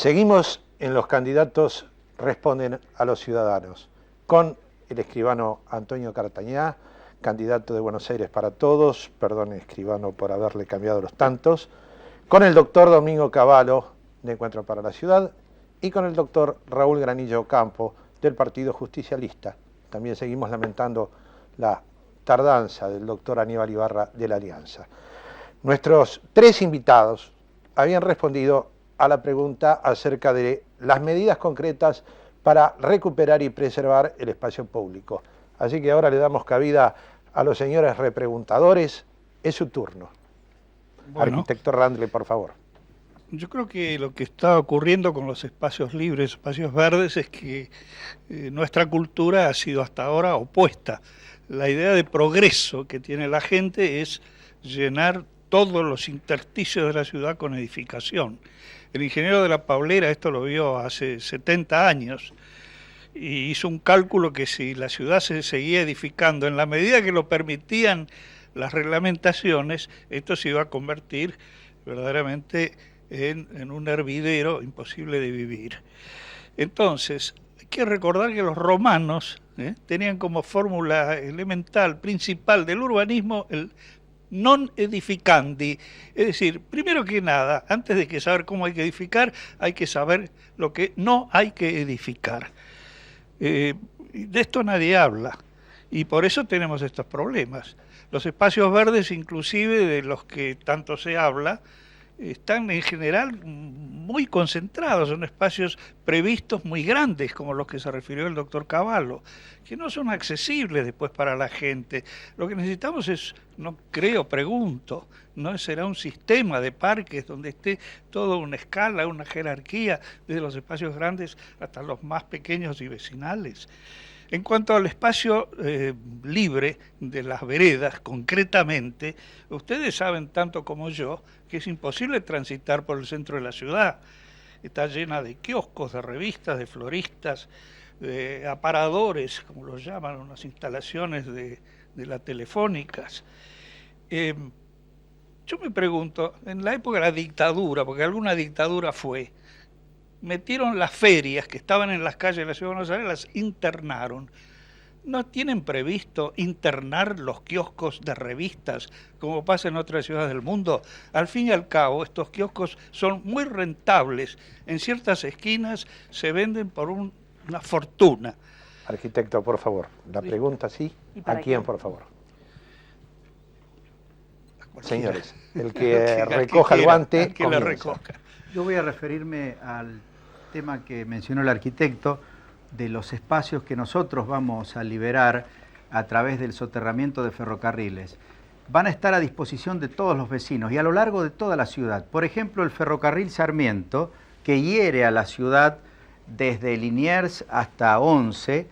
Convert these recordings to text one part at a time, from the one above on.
Seguimos en Los Candidatos Responden a los Ciudadanos, con el escribano Antonio Cartañá, candidato de Buenos Aires para Todos, perdón escribano por haberle cambiado los tantos, con el doctor Domingo Cavallo, de Encuentro para la Ciudad, y con el doctor Raúl Granillo Ocampo, del Partido Justicialista. También seguimos lamentando la tardanza del doctor Aníbal Ibarra de la Alianza. Nuestros tres invitados habían respondido a la pregunta acerca de las medidas concretas para recuperar y preservar el espacio público. Así que ahora le damos cabida a los señores repreguntadores. Es su turno. Bueno, arquitecto Randle, por favor. Yo creo que lo que está ocurriendo con los espacios libres, espacios verdes, es que nuestra cultura ha sido hasta ahora opuesta. La idea de progreso que tiene la gente es llenar todos los intersticios de la ciudad con edificación. El ingeniero de la Paulera esto lo vio hace 70 años y hizo un cálculo que si la ciudad se seguía edificando en la medida que lo permitían las reglamentaciones, esto se iba a convertir verdaderamente en un hervidero imposible de vivir. Entonces, hay que recordar que los romanos tenían como fórmula elemental, principal del urbanismo, el non edificandi, es decir, primero que nada, antes de que saber cómo hay que edificar, hay que saber lo que no hay que edificar. De esto nadie habla y por eso tenemos estos problemas. Los espacios verdes, inclusive de los que tanto se habla, están en general muy concentrados, son espacios previstos muy grandes, como los que se refirió el doctor Cavallo, que no son accesibles después para la gente. Lo que necesitamos es, no creo, pregunto, ¿no será un sistema de parques donde esté toda una escala, una jerarquía, desde los espacios grandes hasta los más pequeños y vecinales? En cuanto al espacio libre de las veredas, concretamente, ustedes saben tanto como yo que es imposible transitar por el centro de la ciudad. Está llena de kioscos, de revistas, de floristas, de aparadores, como los llaman, unas instalaciones de las telefónicas. Yo me pregunto, en la época de la dictadura, porque alguna dictadura fue, metieron las ferias que estaban en las calles de la ciudad de Buenos Aires, las internaron. ¿No tienen previsto internar los kioscos de revistas como pasa en otras ciudades del mundo? Al fin y al cabo, estos kioscos son muy rentables. En ciertas esquinas se venden por una fortuna. Arquitecto, por favor, la pregunta sí. ¿A quién, por favor? Señores, el que recoja el guante, que le recoja. Yo voy a referirme al tema que mencionó el arquitecto, de los espacios que nosotros vamos a liberar a través del soterramiento de ferrocarriles. Van a estar a disposición de todos los vecinos y a lo largo de toda la ciudad. Por ejemplo, el ferrocarril Sarmiento, que hiere a la ciudad desde Liniers hasta Once,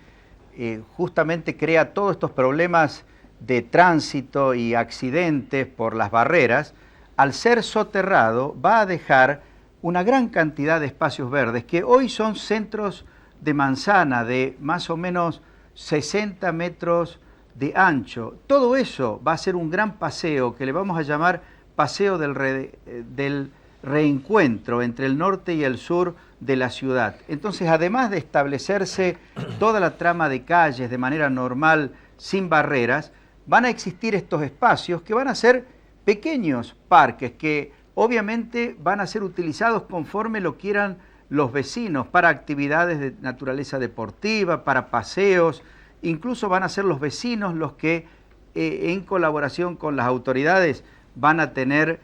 justamente crea todos estos problemas de tránsito y accidentes por las barreras. Al ser soterrado, va a dejar una gran cantidad de espacios verdes que hoy son centros de manzana de más o menos 60 metros de ancho. Todo eso va a ser un gran paseo que le vamos a llamar Paseo del Reencuentro entre el norte y el sur de la ciudad. Entonces, además de establecerse toda la trama de calles de manera normal, sin barreras, van a existir estos espacios que van a ser pequeños parques que obviamente van a ser utilizados conforme lo quieran los vecinos para actividades de naturaleza deportiva, para paseos. Incluso van a ser los vecinos los que en colaboración con las autoridades van a tener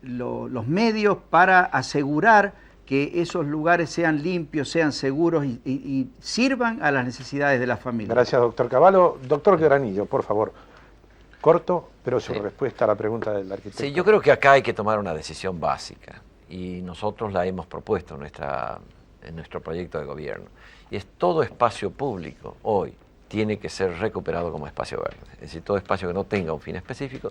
los medios para asegurar que esos lugares sean limpios, sean seguros y sirvan a las necesidades de la familia. Gracias, doctor Cavallo. Doctor Granillo, por favor. Corto, pero su respuesta a la pregunta del arquitecto. Sí, yo creo que acá hay que tomar una decisión básica y nosotros la hemos propuesto en nuestro proyecto de gobierno. Y es todo espacio público hoy tiene que ser recuperado como espacio verde. Es decir, todo espacio que no tenga un fin específico,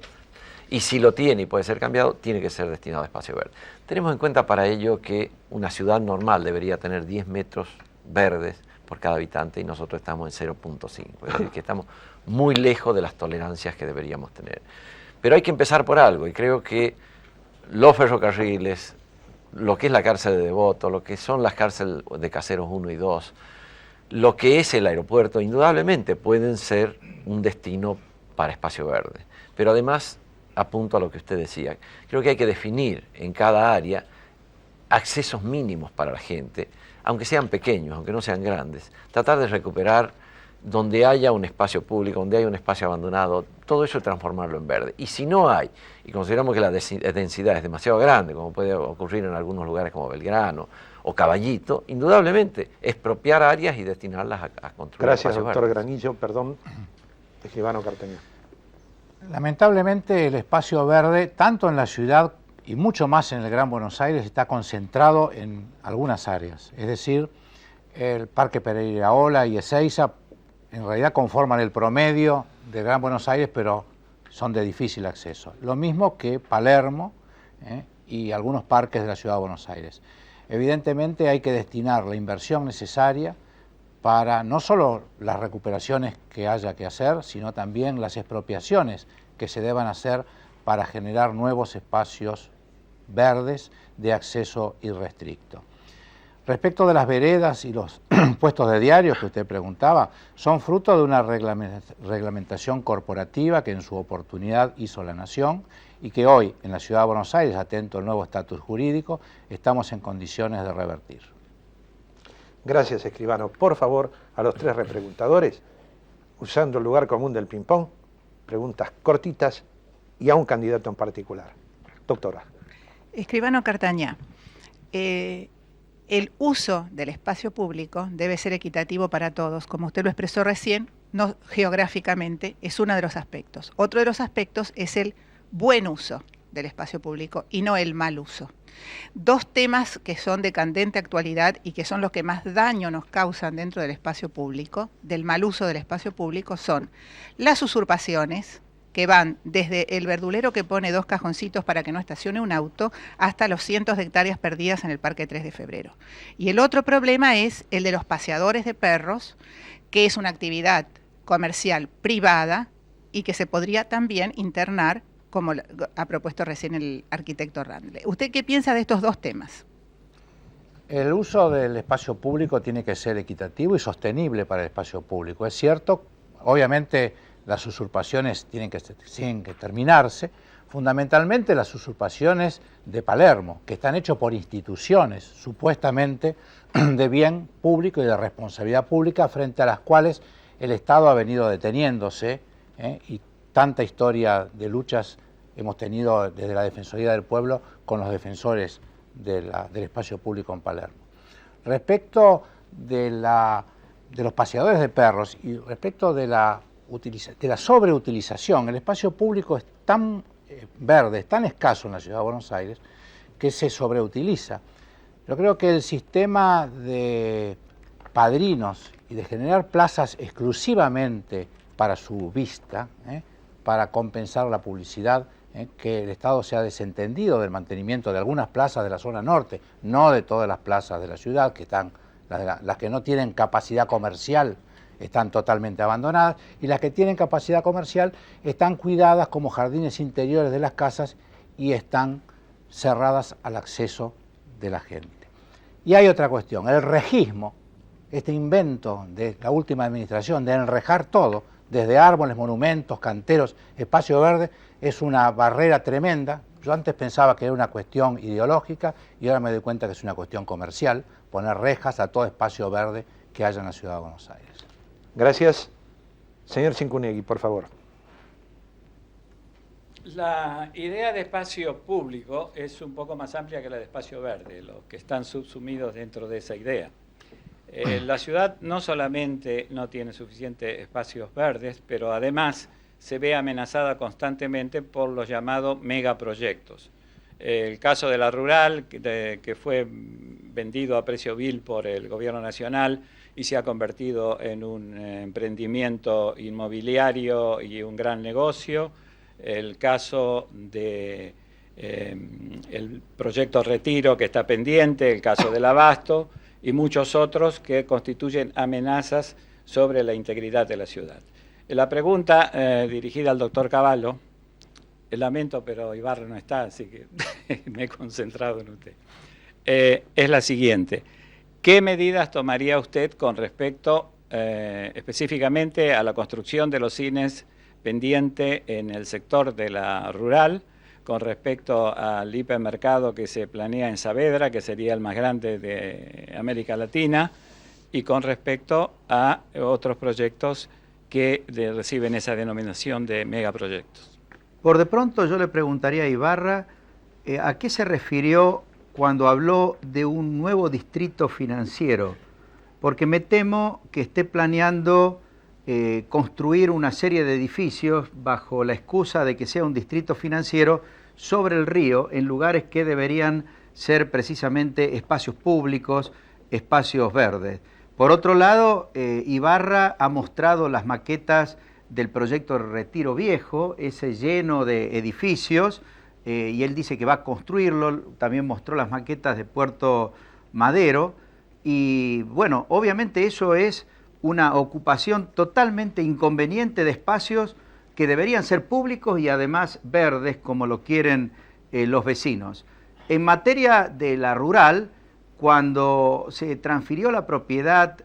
y si lo tiene y puede ser cambiado, tiene que ser destinado a espacio verde. Tenemos en cuenta para ello que una ciudad normal debería tener 10 metros verdes por cada habitante y nosotros estamos en 0.5, es decir, que estamos muy lejos de las tolerancias que deberíamos tener. Pero hay que empezar por algo y creo que los ferrocarriles, lo que es la cárcel de Devoto, lo que son las cárceles de Caseros 1 y 2, lo que es el aeropuerto, indudablemente pueden ser un destino para espacio verde. Pero además, apunto a lo que usted decía, creo que hay que definir en cada área accesos mínimos para la gente, aunque sean pequeños, aunque no sean grandes, tratar de recuperar donde haya un espacio público, donde haya un espacio abandonado, todo eso transformarlo en verde. Y si no hay, y consideramos que la densidad es demasiado grande, como puede ocurrir en algunos lugares como Belgrano o Caballito, indudablemente expropiar áreas y destinarlas a construir. Gracias, doctor verdes. Granillo. Perdón, escribano Cartañá. Lamentablemente el espacio verde, tanto en la ciudad y mucho más en el Gran Buenos Aires, está concentrado en algunas áreas. Es decir, el Parque Pereira Ola y Ezeiza en realidad conforman el promedio del Gran Buenos Aires, pero son de difícil acceso. Lo mismo que Palermo y algunos parques de la ciudad de Buenos Aires. Evidentemente hay que destinar la inversión necesaria para no solo las recuperaciones que haya que hacer, sino también las expropiaciones que se deban hacer para generar nuevos espacios verdes de acceso irrestricto. Respecto de las veredas y los puestos de diarios que usted preguntaba, son fruto de una reglamentación corporativa que en su oportunidad hizo la Nación y que hoy en la Ciudad de Buenos Aires, atento al nuevo estatus jurídico, estamos en condiciones de revertir. Gracias, escribano. Por favor, a los tres repreguntadores, usando el lugar común del ping-pong, preguntas cortitas y a un candidato en particular. Doctora. Escribano Cartañá, el uso del espacio público debe ser equitativo para todos, como usted lo expresó recién, no geográficamente, es uno de los aspectos. Otro de los aspectos es el buen uso del espacio público y no el mal uso. Dos temas que son de candente actualidad y que son los que más daño nos causan dentro del espacio público, del mal uso del espacio público, son las usurpaciones, que van desde el verdulero que pone 2 cajoncitos para que no estacione un auto, hasta los cientos de hectáreas perdidas en el Parque 3 de Febrero. Y el otro problema es el de los paseadores de perros, que es una actividad comercial privada y que se podría también internar, como ha propuesto recién el arquitecto Randle. ¿Usted qué piensa de estos dos temas? El uso del espacio público tiene que ser equitativo y sostenible para el espacio público. Es cierto, obviamente las usurpaciones tienen que terminarse, fundamentalmente las usurpaciones de Palermo, que están hechas por instituciones supuestamente de bien público y de responsabilidad pública, frente a las cuales el Estado ha venido deteniéndose, y tanta historia de luchas hemos tenido desde la Defensoría del Pueblo con los defensores del espacio público en Palermo. Respecto de los paseadores de perros y respecto de la sobreutilización, el espacio público es tan verde, es tan escaso en la Ciudad de Buenos Aires que se sobreutiliza. Yo creo que el sistema de padrinos y de generar plazas exclusivamente para su vista, para compensar la publicidad, que el Estado se ha desentendido del mantenimiento de algunas plazas de la zona norte, no de todas las plazas de la ciudad, que están las que no tienen capacidad comercial están totalmente abandonadas, y las que tienen capacidad comercial están cuidadas como jardines interiores de las casas y están cerradas al acceso de la gente. Y hay otra cuestión, el rejismo, este invento de la última administración de enrejar todo, desde árboles, monumentos, canteros, espacio verde, es una barrera tremenda. Yo antes pensaba que era una cuestión ideológica y ahora me doy cuenta que es una cuestión comercial, poner rejas a todo espacio verde que haya en la Ciudad de Buenos Aires. Gracias. Señor Cincunegui, por favor. La idea de espacio público es un poco más amplia que la de espacio verde, los que están subsumidos dentro de esa idea. La ciudad no solamente no tiene suficientes espacios verdes, pero además se ve amenazada constantemente por los llamados megaproyectos. El caso de la Rural, que fue vendido a precio vil por el gobierno nacional y se ha convertido en un emprendimiento inmobiliario y un gran negocio. El caso de el proyecto Retiro, que está pendiente, el caso del Abasto y muchos otros que constituyen amenazas sobre la integridad de la ciudad. La pregunta dirigida al doctor Cavallo, lamento, pero Ibarra no está, así que me he concentrado en usted. es la siguiente. ¿Qué medidas tomaría usted con respecto específicamente a la construcción de los cines pendiente en el sector de la rural, con respecto al hipermercado que se planea en Saavedra, que sería el más grande de América Latina, y con respecto a otros proyectos que reciben esa denominación de megaproyectos? Por de pronto yo le preguntaría a Ibarra ¿a qué se refirió cuando habló de un nuevo distrito financiero? Porque me temo que esté planeando construir una serie de edificios bajo la excusa de que sea un distrito financiero sobre el río, en lugares que deberían ser precisamente espacios públicos, espacios verdes. Por otro lado, Ibarra ha mostrado las maquetas del proyecto Retiro Viejo, ese lleno de edificios, y él dice que va a construirlo. También mostró las maquetas de Puerto Madero, y bueno, obviamente eso es una ocupación totalmente inconveniente de espacios que deberían ser públicos y además verdes, como lo quieren los vecinos. En materia de la rural, cuando se transfirió la propiedad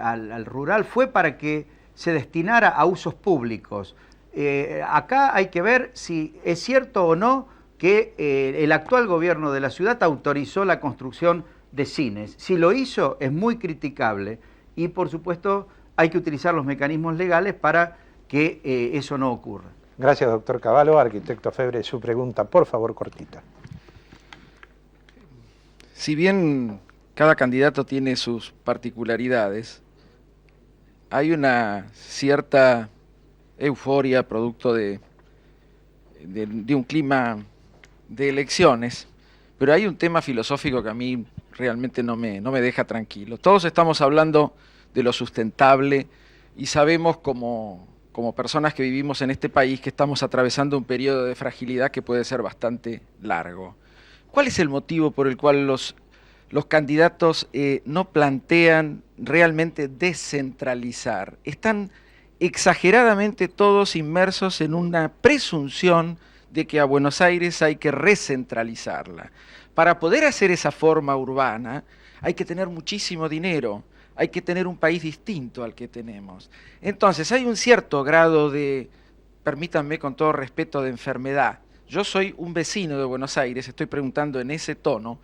al rural fue para que se destinara a usos públicos. Acá hay que ver si es cierto o no que el actual gobierno de la ciudad autorizó la construcción de cines. Si lo hizo, es muy criticable y, por supuesto, hay que utilizar los mecanismos legales para que eso no ocurra. Gracias, doctor Cavallo. Arquitecto Febre, su pregunta, por favor, cortita. Si bien cada candidato tiene sus particularidades, hay una cierta euforia producto de un clima de elecciones, pero hay un tema filosófico que a mí realmente no me deja tranquilo. Todos estamos hablando de lo sustentable y sabemos como personas que vivimos en este país que estamos atravesando un periodo de fragilidad que puede ser bastante largo. ¿Cuál es el motivo por el cual los candidatos no plantean realmente descentralizar? Están exageradamente todos inmersos en una presunción de que a Buenos Aires hay que recentralizarla. Para poder hacer esa forma urbana hay que tener muchísimo dinero, hay que tener un país distinto al que tenemos. Entonces hay un cierto grado de, permítanme con todo respeto, de enfermedad. Yo soy un vecino de Buenos Aires, estoy preguntando en ese tono.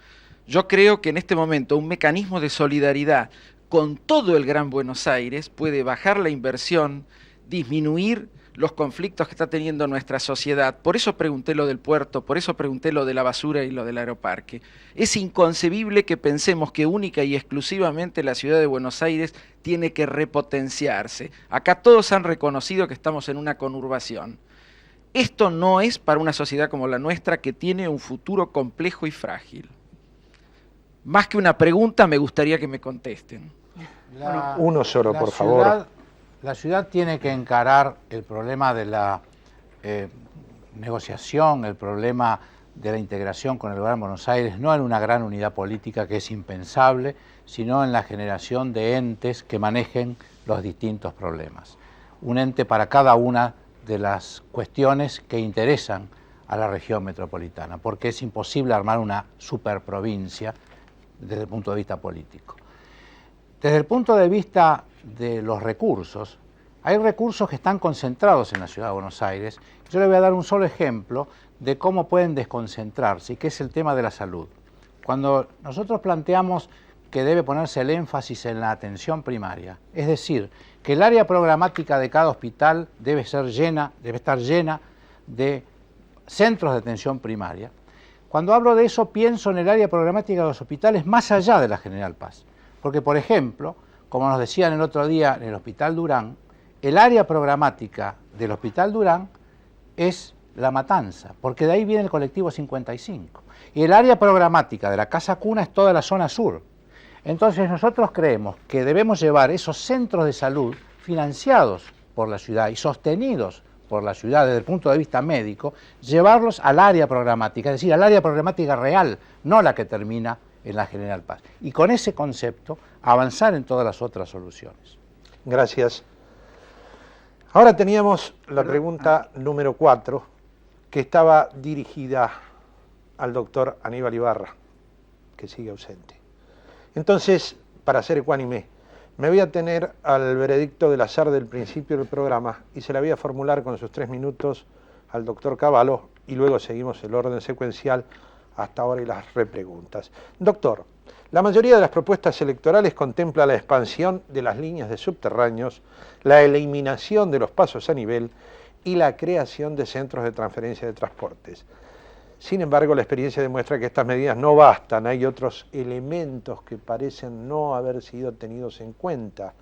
Yo creo que en este momento un mecanismo de solidaridad con todo el Gran Buenos Aires puede bajar la inversión, disminuir los conflictos que está teniendo nuestra sociedad. Por eso pregunté lo del puerto, por eso pregunté lo de la basura y lo del aeroparque. Es inconcebible que pensemos que única y exclusivamente la ciudad de Buenos Aires tiene que repotenciarse. Acá todos han reconocido que estamos en una conurbación. Esto no es para una sociedad como la nuestra, que tiene un futuro complejo y frágil. Más que una pregunta, me gustaría que me contesten. Uno solo, por favor. La ciudad tiene que encarar el problema de la negociación, el problema de la integración con el Gran Buenos Aires, no en una gran unidad política que es impensable, sino en la generación de entes que manejen los distintos problemas. Un ente para cada una de las cuestiones que interesan a la región metropolitana, porque es imposible armar una superprovincia desde el punto de vista político. Desde el punto de vista de los recursos, hay recursos que están concentrados en la ciudad de Buenos Aires. Yo le voy a dar un solo ejemplo de cómo pueden desconcentrarse, y que es el tema de la salud. Cuando nosotros planteamos que debe ponerse el énfasis en la atención primaria, es decir, que el área programática de cada hospital debe estar llena de centros de atención primaria. Cuando hablo de eso, pienso en el área programática de los hospitales más allá de la General Paz. Porque, por ejemplo, como nos decían el otro día en el Hospital Durán, el área programática del Hospital Durán es La Matanza, porque de ahí viene el colectivo 55. Y el área programática de la Casa Cuna es toda la zona sur. Entonces nosotros creemos que debemos llevar esos centros de salud financiados por la ciudad y sostenidos por la ciudad desde el punto de vista médico, llevarlos al área programática, es decir, al área programática real, no la que termina en la General Paz. Y con ese concepto avanzar en todas las otras soluciones. Gracias. Ahora teníamos la pregunta número 4, que estaba dirigida al doctor Aníbal Ibarra. que sigue ausente. Entonces, para ser ecuánime, me voy a tener al veredicto del azar del principio del programa y se la voy a formular con sus 3 minutos al doctor Cavallo y luego seguimos el orden secuencial hasta ahora y las repreguntas. Doctor, la mayoría de las propuestas electorales contempla la expansión de las líneas de subterráneos, la eliminación de los pasos a nivel y la creación de centros de transferencia de transportes. Sin embargo, la experiencia demuestra que estas medidas no bastan, hay otros elementos que parecen no haber sido tenidos en cuenta.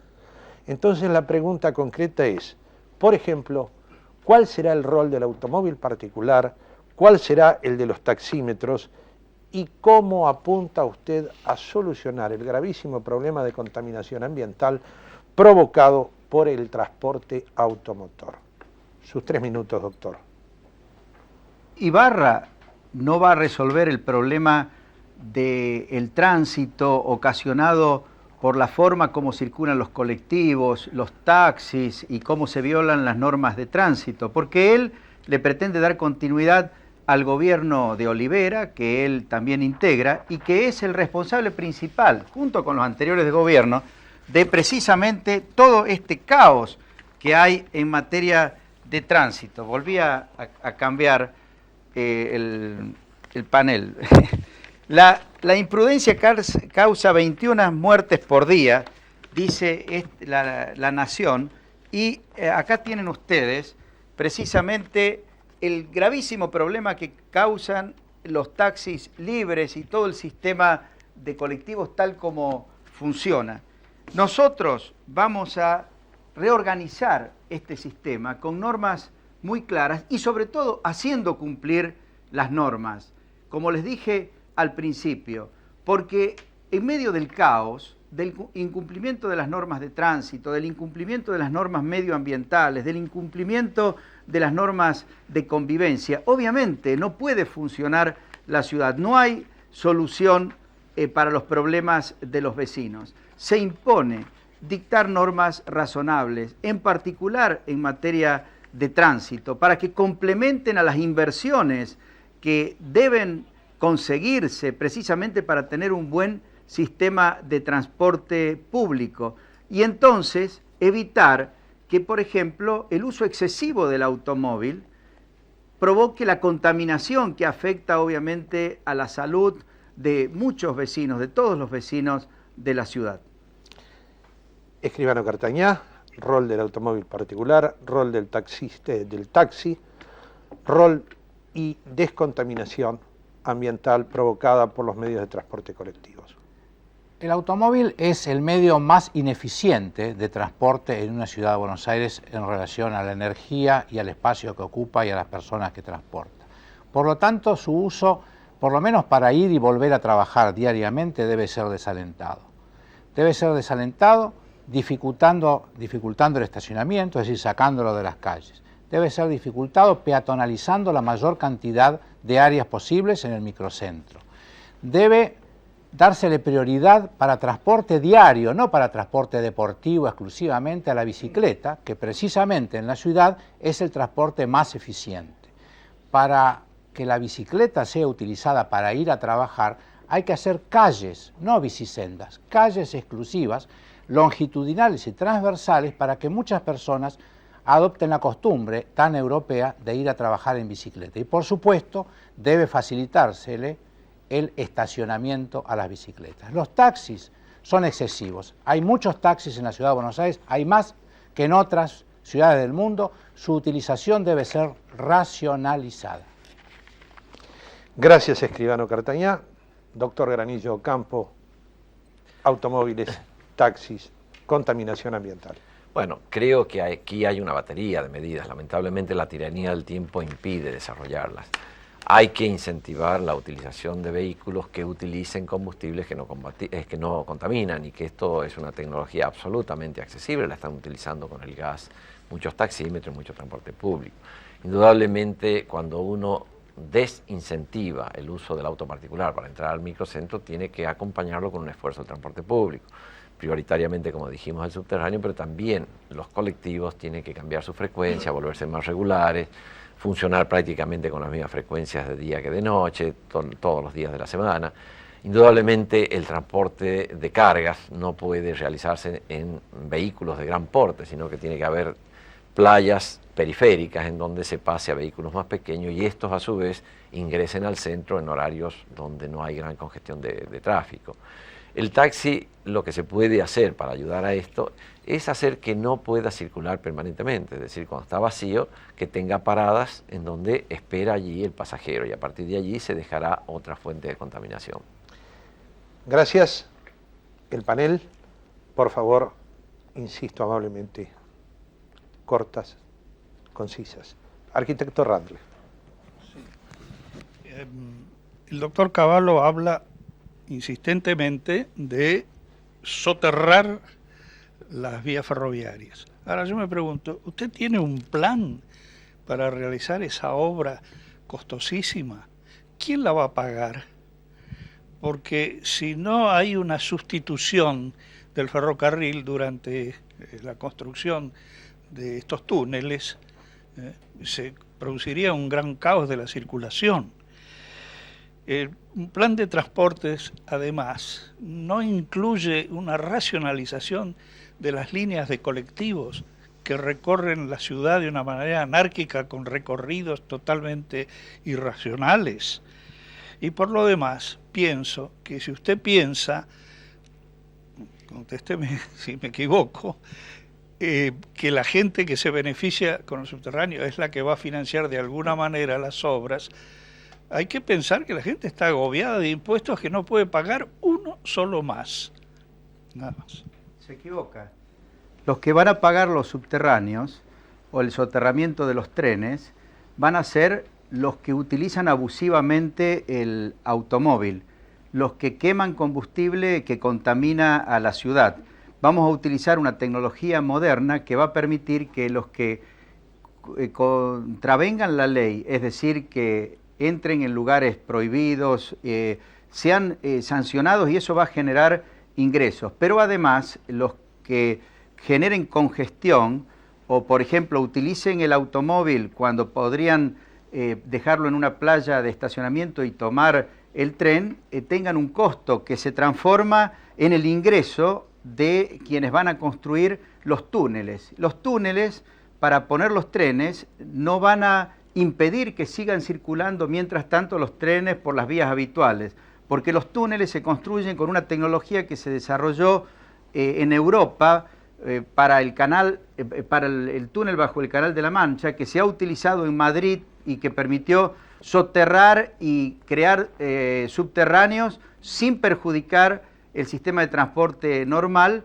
Entonces la pregunta concreta es, por ejemplo, ¿cuál será el rol del automóvil particular? ¿Cuál será el de los taxímetros? ¿Y cómo apunta usted a solucionar el gravísimo problema de contaminación ambiental provocado por el transporte automotor? Sus 3 minutos, doctor. Ibarra no va a resolver el problema del tránsito ocasionado por la forma como circulan los colectivos, los taxis y cómo se violan las normas de tránsito, porque él le pretende dar continuidad al gobierno de Olivera, que él también integra, y que es el responsable principal, junto con los anteriores de gobierno, de precisamente todo este caos que hay en materia de tránsito. Volví a cambiar el panel. La imprudencia causa 21 muertes por día, dice la Nación, y acá tienen ustedes precisamente el gravísimo problema que causan los taxis libres y todo el sistema de colectivos tal como funciona. Nosotros vamos a reorganizar este sistema con normas muy claras y sobre todo haciendo cumplir las normas, como les dije al principio, porque en medio del caos, del incumplimiento de las normas de tránsito, del incumplimiento de las normas medioambientales, del incumplimiento de las normas de convivencia, obviamente no puede funcionar la ciudad, no hay solución para los problemas de los vecinos. Se impone dictar normas razonables, en particular en materia de tránsito, para que complementen a las inversiones que deben conseguirse precisamente para tener un buen sistema de transporte público y entonces evitar que, por ejemplo, el uso excesivo del automóvil provoque la contaminación que afecta obviamente a la salud de muchos vecinos, de todos los vecinos de la ciudad. Escribano Cartañá, rol del automóvil particular, rol del taxi, rol y descontaminación ambiental provocada por los medios de transporte colectivos. El automóvil es el medio más ineficiente de transporte en una ciudad de Buenos Aires en relación a la energía y al espacio que ocupa y a las personas que transporta. Por lo tanto, su uso, por lo menos para ir y volver a trabajar diariamente, debe ser desalentado. Debe ser desalentado dificultando el estacionamiento, es decir, sacándolo de las calles. Debe ser dificultado peatonalizando la mayor cantidad de áreas posibles en el microcentro. Debe dársele prioridad para transporte diario, no para transporte deportivo exclusivamente, a la bicicleta, que precisamente en la ciudad es el transporte más eficiente. Para que la bicicleta sea utilizada para ir a trabajar, hay que hacer calles, no bicisendas, calles exclusivas, longitudinales y transversales para que muchas personas adopten la costumbre tan europea de ir a trabajar en bicicleta. Y por supuesto, debe facilitársele el estacionamiento a las bicicletas. Los taxis son excesivos. Hay muchos taxis en la ciudad de Buenos Aires, hay más que en otras ciudades del mundo. Su utilización debe ser racionalizada. Gracias, Escribano Cartañá. Doctor Granillo Campo, automóviles, taxis, contaminación ambiental. Bueno, creo que aquí hay una batería de medidas. Lamentablemente la tiranía del tiempo impide desarrollarlas. Hay que incentivar la utilización de vehículos que utilicen combustibles que no contaminan y que esto es una tecnología absolutamente accesible, la están utilizando con el gas muchos taxímetros, mucho transporte público. Indudablemente cuando uno desincentiva el uso del auto particular para entrar al microcentro, tiene que acompañarlo con un esfuerzo del transporte público. Prioritariamente, como dijimos, el subterráneo, pero también los colectivos tienen que cambiar su frecuencia, volverse más regulares, funcionar prácticamente con las mismas frecuencias de día que de noche, todos los días de la semana. Indudablemente el transporte de cargas no puede realizarse en vehículos de gran porte, sino que tiene que haber playas periféricas en donde se pase a vehículos más pequeños y estos a su vez ingresen al centro en horarios donde no hay gran congestión de tráfico. El taxi, lo que se puede hacer para ayudar a esto es hacer que no pueda circular permanentemente, es decir, cuando está vacío, que tenga paradas en donde espera allí el pasajero y a partir de allí se dejará otra fuente de contaminación. Gracias. El panel, por favor, insisto amablemente, cortas, concisas. Arquitecto Randle. El doctor Cavallo habla insistentemente de soterrar las vías ferroviarias. Ahora yo me pregunto, ¿usted tiene un plan para realizar esa obra costosísima? ¿Quién la va a pagar? Porque si no hay una sustitución del ferrocarril durante la construcción de estos túneles, se produciría un gran caos de la circulación. Un plan de transportes, además, no incluye una racionalización de las líneas de colectivos que recorren la ciudad de una manera anárquica con recorridos totalmente irracionales. Y por lo demás, pienso que si usted piensa, contésteme si me equivoco, que la gente que se beneficia con el subterráneo es la que va a financiar de alguna manera las obras, hay que pensar que la gente está agobiada de impuestos que no puede pagar uno solo más. Nada más. Se equivoca. Los que van a pagar los subterráneos o el soterramiento de los trenes van a ser los que utilizan abusivamente el automóvil, los que queman combustible que contamina a la ciudad. Vamos a utilizar una tecnología moderna que va a permitir que los que contravengan la ley, es decir, que entren en lugares prohibidos, sean sancionados y eso va a generar ingresos. Pero además, los que generen congestión o, por ejemplo, utilicen el automóvil cuando podrían dejarlo en una playa de estacionamiento y tomar el tren, tengan un costo que se transforma en el ingreso de quienes van a construir los túneles. Los túneles, para poner los trenes, no van a impedir que sigan circulando mientras tanto los trenes por las vías habituales, porque los túneles se construyen con una tecnología que se desarrolló en Europa para el canal, para el túnel bajo el Canal de la Mancha, que se ha utilizado en Madrid y que permitió soterrar y crear subterráneos sin perjudicar el sistema de transporte normal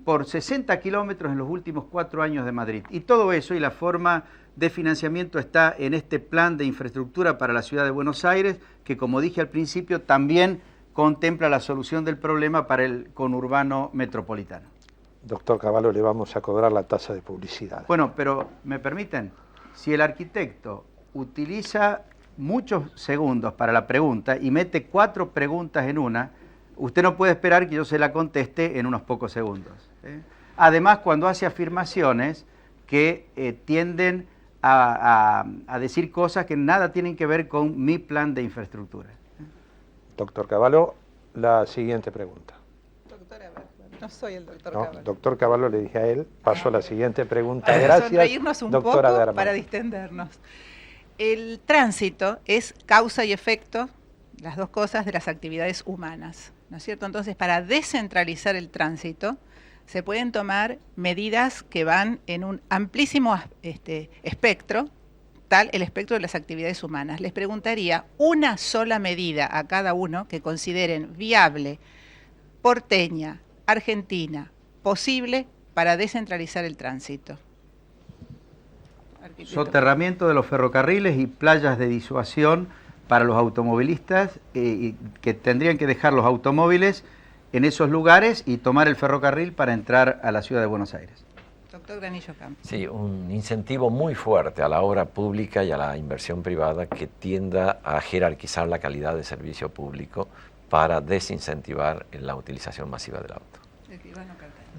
por 60 kilómetros en los últimos 4 años de Madrid. Y todo eso y la forma de financiamiento está en este plan de infraestructura para la ciudad de Buenos Aires, que como dije al principio también contempla la solución del problema para el conurbano metropolitano. Doctor Cavallo, le vamos a cobrar la tasa de publicidad. Bueno, pero ¿me permiten? Si el arquitecto utiliza muchos segundos para la pregunta y mete 4 preguntas en una, usted no puede esperar que yo se la conteste en unos pocos segundos. Además, cuando hace afirmaciones que tienden a decir cosas que nada tienen que ver con mi plan de infraestructura. Doctor Cavallo, la siguiente pregunta. Doctora, no soy el doctor No, Cavallo. doctor Cavallo le dije a él, paso a la siguiente pregunta. Para Gracias, sonreírnos un doctora poco, Derman. para distendernos. El tránsito es causa y efecto, las dos cosas, de las actividades humanas, ¿no es cierto? Entonces, para descentralizar el tránsito, se pueden tomar medidas que van en un amplísimo espectro, tal el espectro de las actividades humanas. Les preguntaría una sola medida a cada uno que consideren viable, porteña, argentina, posible para descentralizar el tránsito. Arquitecto. Soterramiento de los ferrocarriles y playas de disuasión para los automovilistas, que tendrían que dejar los automóviles en esos lugares y tomar el ferrocarril para entrar a la ciudad de Buenos Aires. Doctor Granillo Campos. Sí, un incentivo muy fuerte a la obra pública y a la inversión privada que tienda a jerarquizar la calidad de servicio público para desincentivar la utilización masiva del auto.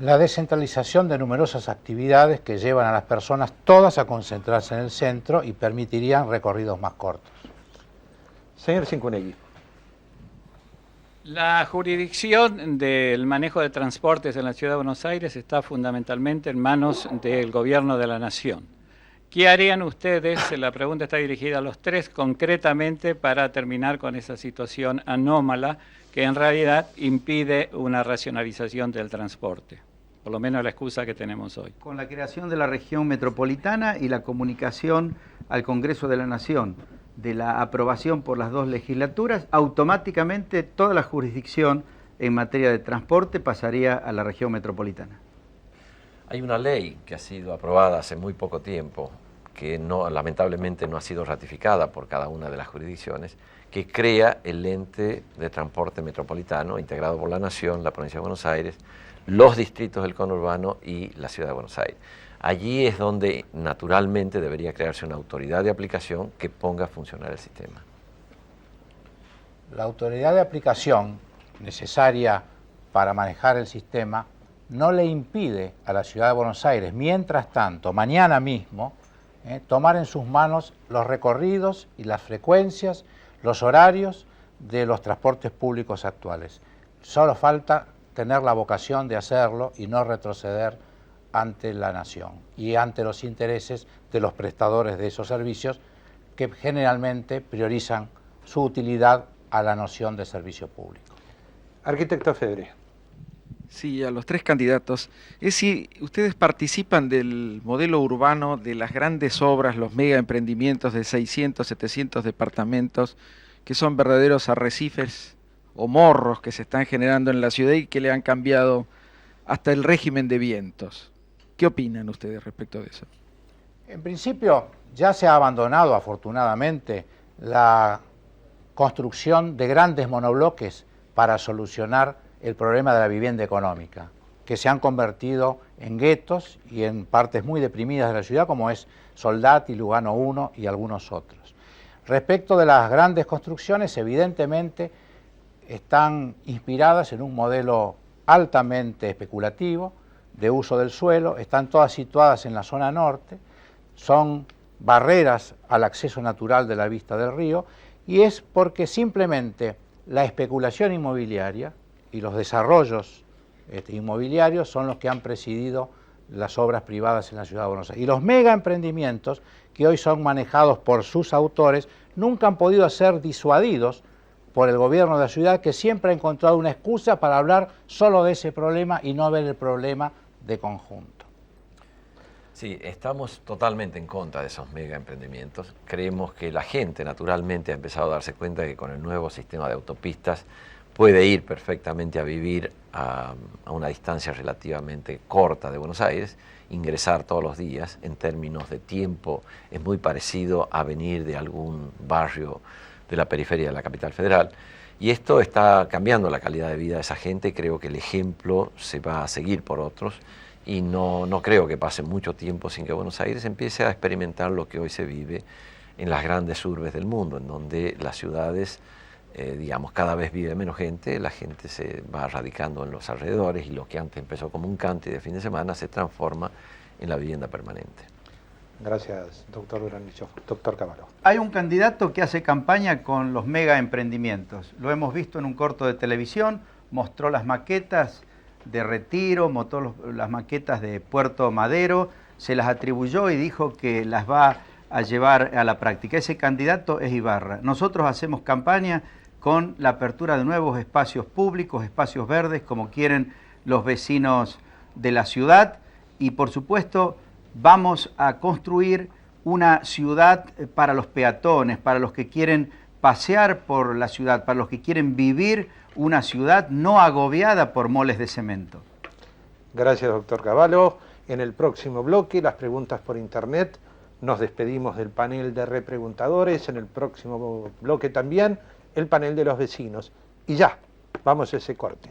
La descentralización de numerosas actividades que llevan a las personas todas a concentrarse en el centro y permitirían recorridos más cortos. Señor Cincunegui. La jurisdicción del manejo de transportes en la Ciudad de Buenos Aires está fundamentalmente en manos del Gobierno de la Nación. ¿Qué harían ustedes? La pregunta está dirigida a los tres concretamente para terminar con esa situación anómala que en realidad impide una racionalización del transporte, por lo menos la excusa que tenemos hoy. Con la creación de la región metropolitana y la comunicación al Congreso de la Nación de la aprobación por las dos legislaturas, automáticamente toda la jurisdicción en materia de transporte pasaría a la región metropolitana. Hay una ley que ha sido aprobada hace muy poco tiempo, que lamentablemente no ha sido ratificada por cada una de las jurisdicciones, que crea el ente de transporte metropolitano integrado por la Nación, la Provincia de Buenos Aires, los distritos del conurbano y la Ciudad de Buenos Aires. Allí es donde naturalmente debería crearse una autoridad de aplicación que ponga a funcionar el sistema. La autoridad de aplicación necesaria para manejar el sistema no le impide a la Ciudad de Buenos Aires, mientras tanto, mañana mismo, tomar en sus manos los recorridos y las frecuencias, los horarios de los transportes públicos actuales. Solo falta tener la vocación de hacerlo y no retroceder ante la nación y ante los intereses de los prestadores de esos servicios que generalmente priorizan su utilidad a la noción de servicio público. Arquitecto Febre. Sí, a los tres candidatos. Es si ustedes participan del modelo urbano, de las grandes obras, los mega emprendimientos de 600, 700 departamentos, que son verdaderos arrecifes o morros que se están generando en la ciudad y que le han cambiado hasta el régimen de vientos. ¿Qué opinan ustedes respecto de eso? En principio, ya se ha abandonado, afortunadamente, la construcción de grandes monobloques para solucionar el problema de la vivienda económica, que se han convertido en guetos y en partes muy deprimidas de la ciudad, como es Soldati, Lugano 1 y algunos otros. Respecto de las grandes construcciones, evidentemente están inspiradas en un modelo altamente especulativo de uso del suelo, están todas situadas en la zona norte, son barreras al acceso natural de la vista del río, y es porque simplemente la especulación inmobiliaria y los desarrollos inmobiliarios son los que han presidido las obras privadas en la Ciudad de Buenos Aires. Y los mega emprendimientos, que hoy son manejados por sus autores, nunca han podido ser disuadidos por el gobierno de la ciudad, que siempre ha encontrado una excusa para hablar solo de ese problema y no ver el problema de conjunto. Sí, estamos totalmente en contra de esos mega emprendimientos. Creemos que la gente naturalmente ha empezado a darse cuenta de que con el nuevo sistema de autopistas puede ir perfectamente a vivir a una distancia relativamente corta de Buenos Aires, ingresar todos los días. En términos de tiempo es muy parecido a venir de algún barrio de la periferia de la capital federal. Y esto está cambiando la calidad de vida de esa gente. Creo que el ejemplo se va a seguir por otros y no creo que pase mucho tiempo sin que Buenos Aires empiece a experimentar lo que hoy se vive en las grandes urbes del mundo, en donde las ciudades, digamos, cada vez vive menos gente, la gente se va radicando en los alrededores y lo que antes empezó como un country de fin de semana se transforma en la vivienda permanente. Gracias, doctor Uranichov. Doctor Cavallo. Hay un candidato que hace campaña con los mega emprendimientos. Lo hemos visto en un corto de televisión, mostró las maquetas de Retiro, mostró las maquetas de Puerto Madero, se las atribuyó y dijo que las va a llevar a la práctica. Ese candidato es Ibarra. Nosotros hacemos campaña con la apertura de nuevos espacios públicos, espacios verdes, como quieren los vecinos de la ciudad, y por supuesto vamos a construir una ciudad para los peatones, para los que quieren pasear por la ciudad, para los que quieren vivir una ciudad no agobiada por moles de cemento. Gracias, doctor Cavallo. En el próximo bloque, las preguntas por internet. Nos despedimos del panel de repreguntadores. En el próximo bloque también el panel de los vecinos. Y ya, vamos a ese corte.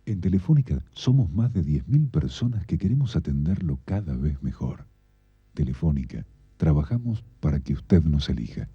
En Telefónica somos más de 10.000 personas que queremos atenderlo cada vez mejor. Telefónica, trabajamos para que usted nos elija.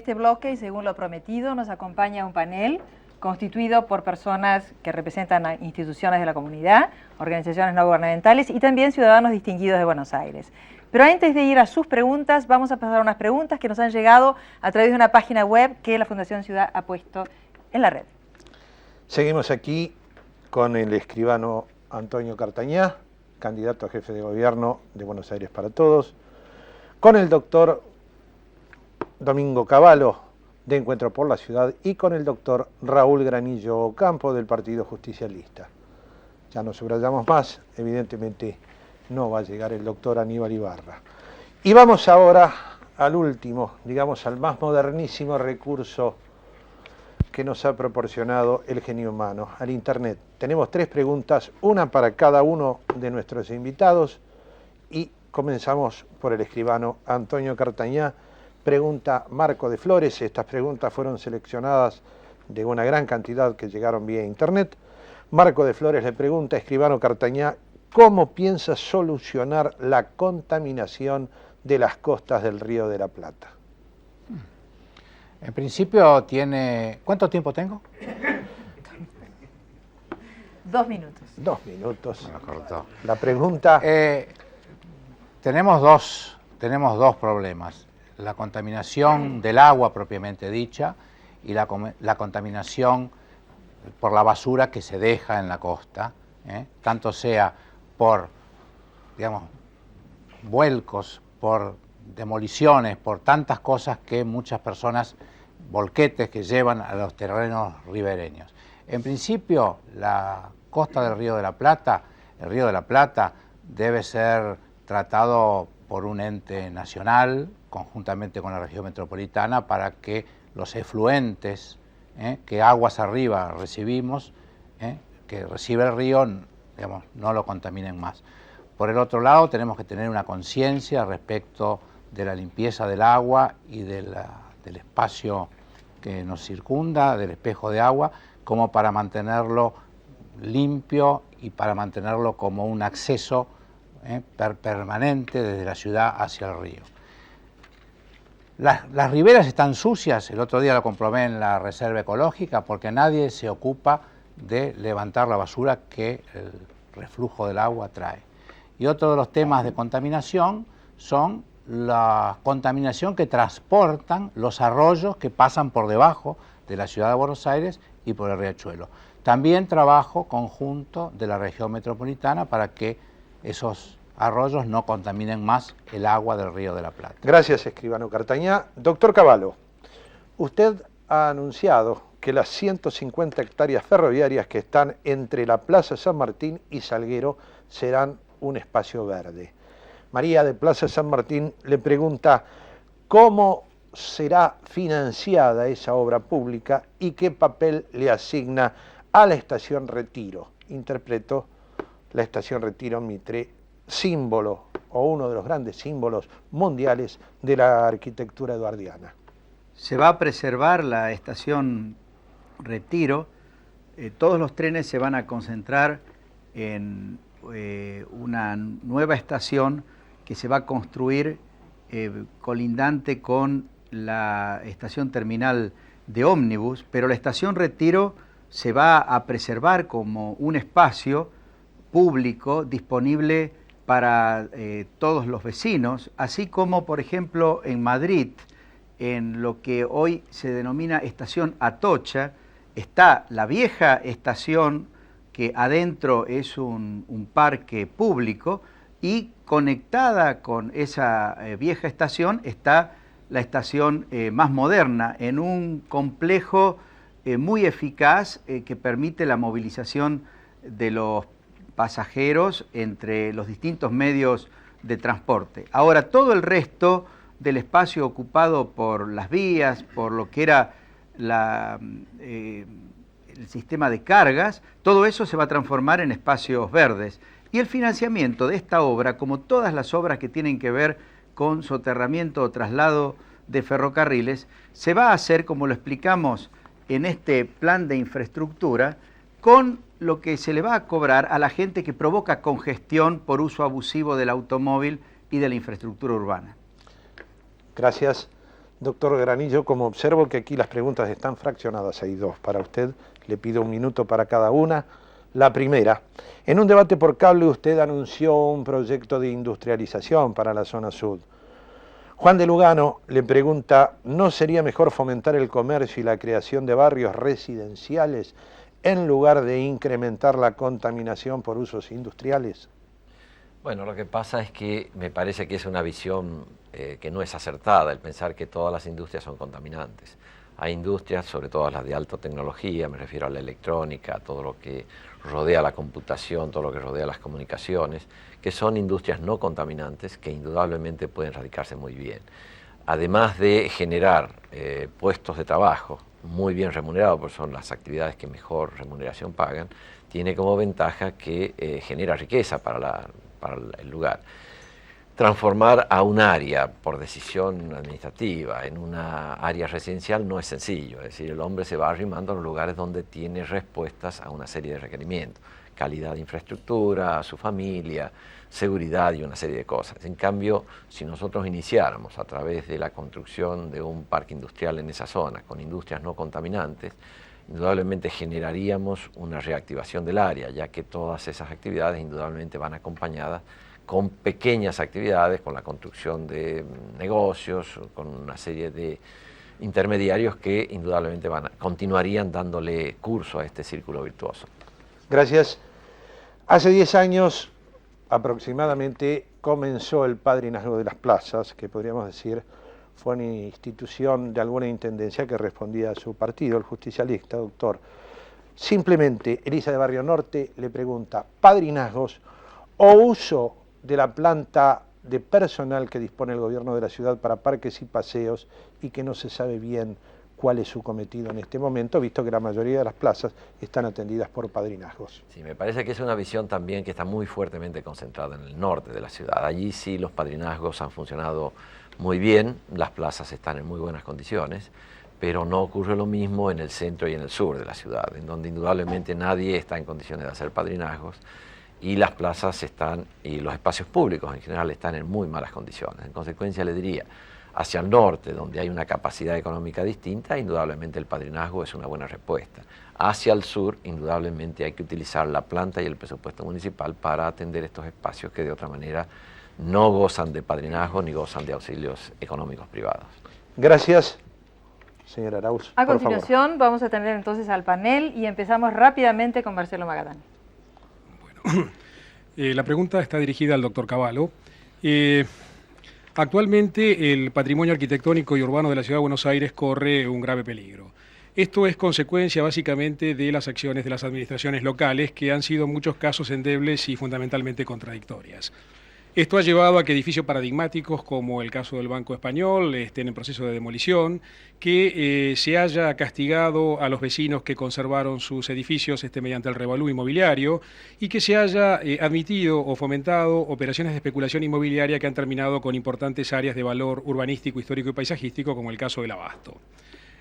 este bloque, y según lo prometido, nos acompaña un panel constituido por personas que representan a instituciones de la comunidad, organizaciones no gubernamentales y también ciudadanos distinguidos de Buenos Aires. Pero antes de ir a sus preguntas, vamos a pasar a unas preguntas que nos han llegado a través de una página web que la Fundación Ciudad ha puesto en la red. Seguimos aquí con el escribano Antonio Cartañá, candidato a jefe de gobierno de Buenos Aires para Todos, con el doctor Domingo Cavallo, de Encuentro por la Ciudad, y con el doctor Raúl Granillo Ocampo, del Partido Justicialista. Ya no subrayamos más, evidentemente no va a llegar el doctor Aníbal Ibarra. Y vamos ahora al último, digamos al más modernísimo recurso que nos ha proporcionado el genio humano, al Internet. Tenemos 3 preguntas, una para cada uno de nuestros invitados, y comenzamos por el escribano Antonio Cartañá. Pregunta Marco de Flores. Estas preguntas fueron seleccionadas de una gran cantidad que llegaron vía Internet. Marco de Flores le pregunta a escribano Cartañá, ¿cómo piensa solucionar la contaminación de las costas del Río de la Plata? En principio tiene... ¿Cuánto tiempo tengo? 2 minutos. 2 minutos. Me lo cortó. La pregunta... Tenemos dos problemas. La contaminación del agua propiamente dicha y la contaminación por la basura que se deja en la costa, tanto sea por, digamos, vuelcos, por demoliciones, por tantas cosas que muchas personas, volquetes que llevan a los terrenos ribereños. En principio, la costa del Río de la Plata, el Río de la Plata debe ser tratado por un ente nacional, conjuntamente con la región metropolitana, para que los efluentes que aguas arriba recibimos, que recibe el río, digamos, no lo contaminen más. Por el otro lado, tenemos que tener una conciencia respecto de la limpieza del agua y del espacio que nos circunda, del espejo de agua, como para mantenerlo limpio y para mantenerlo como un acceso permanente desde la ciudad hacia el río. Las riberas están sucias, el otro día lo comprobé en la reserva ecológica, porque nadie se ocupa de levantar la basura que el reflujo del agua trae. Y otro de los temas de contaminación son la contaminación que transportan los arroyos que pasan por debajo de la ciudad de Buenos Aires y por el riachuelo. También trabajo conjunto de la región metropolitana para que esos arroyos no contaminen más el agua del Río de la Plata. Gracias, escribano Cartañá. Doctor Cavallo, usted ha anunciado que las 150 hectáreas ferroviarias que están entre la Plaza San Martín y Salguero serán un espacio verde. María de Plaza San Martín le pregunta cómo será financiada esa obra pública y qué papel le asigna a la Estación Retiro. Interpreto la Estación Retiro Mitre, símbolo o uno de los grandes símbolos mundiales de la arquitectura eduardiana. Se va a preservar la Estación Retiro. Todos los trenes se van a concentrar en una nueva estación que se va a construir colindante con la estación terminal de ómnibus, pero la Estación Retiro se va a preservar como un espacio público disponible para todos los vecinos, así como, por ejemplo, en Madrid, en lo que hoy se denomina Estación Atocha, está la vieja estación, que adentro es un parque público, y conectada con esa vieja estación está la estación más moderna, en un complejo muy eficaz que permite la movilización de los pasajeros entre los distintos medios de transporte. Ahora, todo el resto del espacio ocupado por las vías, por lo que era el sistema de cargas, todo eso se va a transformar en espacios verdes. Y el financiamiento de esta obra, como todas las obras que tienen que ver con soterramiento o traslado de ferrocarriles, se va a hacer, como lo explicamos en este plan de infraestructura, con lo que se le va a cobrar a la gente que provoca congestión por uso abusivo del automóvil y de la infraestructura urbana. Gracias. Doctor Granillo, como observo que aquí las preguntas están fraccionadas, hay dos para usted, le pido 1 minuto para cada una. La primera, en un debate por cable usted anunció un proyecto de industrialización para la zona sur. Juan de Lugano le pregunta, ¿no sería mejor fomentar el comercio y la creación de barrios residenciales en lugar de incrementar la contaminación por usos industriales? Bueno, lo que pasa es que me parece que es una visión que no es acertada el pensar que todas las industrias son contaminantes. Hay industrias, sobre todo las de alta tecnología, me refiero a la electrónica, a todo lo que rodea la computación, todo lo que rodea las comunicaciones, que son industrias no contaminantes que indudablemente pueden radicarse muy bien. Además de generar puestos de trabajo muy bien remunerados, porque son las actividades que mejor remuneración pagan, tiene como ventaja que genera riqueza para el lugar. Transformar a un área por decisión administrativa en una área residencial no es sencillo, es decir, el hombre se va arrimando a los lugares donde tiene respuestas a una serie de requerimientos, calidad de infraestructura, a su familia, seguridad y una serie de cosas. En cambio, si nosotros iniciáramos a través de la construcción de un parque industrial en esa zona con industrias no contaminantes, indudablemente generaríamos una reactivación del área, ya que todas esas actividades indudablemente van acompañadas con pequeñas actividades, con la construcción de negocios, con una serie de intermediarios que indudablemente continuarían dándole curso a este círculo virtuoso. Gracias. Hace 10 años aproximadamente comenzó el padrinazgo de las plazas, que podríamos decir fue una institución de alguna intendencia que respondía a su partido, el justicialista, doctor. Simplemente, Elisa de Barrio Norte le pregunta, ¿padrinazgos o uso de la planta de personal que dispone el gobierno de la ciudad para parques y paseos y que no se sabe bien cuál es su cometido en este momento, visto que la mayoría de las plazas están atendidas por padrinazgos? Sí, me parece que es una visión también que está muy fuertemente concentrada en el norte de la ciudad. Allí sí los padrinazgos han funcionado muy bien, las plazas están en muy buenas condiciones, pero no ocurre lo mismo en el centro y en el sur de la ciudad, en donde indudablemente nadie está en condiciones de hacer padrinazgos, y las plazas y los espacios públicos en general están en muy malas condiciones. En consecuencia, le diría, hacia el norte, donde hay una capacidad económica distinta, indudablemente el padrinazgo es una buena respuesta. Hacia el sur, indudablemente hay que utilizar la planta y el presupuesto municipal para atender estos espacios que de otra manera no gozan de padrinazgo ni gozan de auxilios económicos privados. Gracias, señora Arauz. A continuación vamos a tener entonces al panel y empezamos rápidamente con Marcelo Magadán. La pregunta está dirigida al doctor Cavallo. Actualmente el patrimonio arquitectónico y urbano de la Ciudad de Buenos Aires corre un grave peligro. Esto es consecuencia básicamente de las acciones de las administraciones locales, que han sido en muchos casos endebles y fundamentalmente contradictorias. Esto ha llevado a que edificios paradigmáticos, como el caso del Banco Español, estén en proceso de demolición, que se haya castigado a los vecinos que conservaron sus edificios mediante el revalú inmobiliario y que se haya admitido o fomentado operaciones de especulación inmobiliaria que han terminado con importantes áreas de valor urbanístico, histórico y paisajístico, como el caso del Abasto.